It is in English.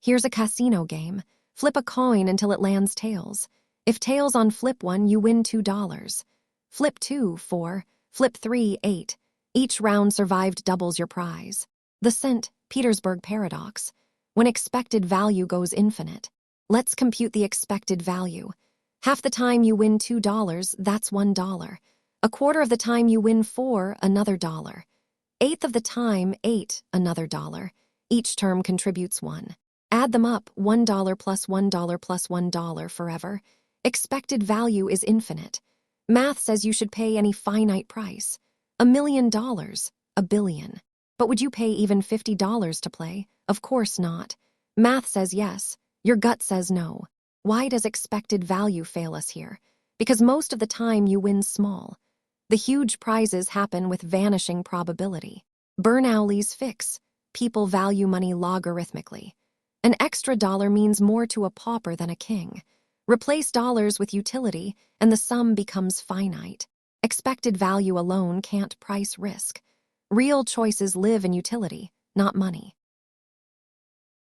Here's a casino game. Flip a coin until it lands tails. If tails on flip 1, you win $2. Flip 2, 4. Flip 3, 8. Each round survived doubles your prize. The cent, Petersburg Paradox. When expected value goes infinite. Let's compute the expected value. Half the time you win $2, that's $1. A quarter of the time you win 4, another $1. Eighth of the time, 8, another $1. Each term contributes 1. Add them up, $1 plus $1 plus $1 forever. Expected value is infinite. Math says you should pay any finite price. $1 million, a billion. But would you pay even $50 to play? Of course not. Math says yes. Your gut says no. Why does expected value fail us here? Because most of the time you win small. The huge prizes happen with vanishing probability. Bernoulli's fix. People value money logarithmically. An extra dollar means more to a pauper than a king. Replace dollars with utility, and the sum becomes finite. Expected value alone can't price risk. Real choices live in utility, not money.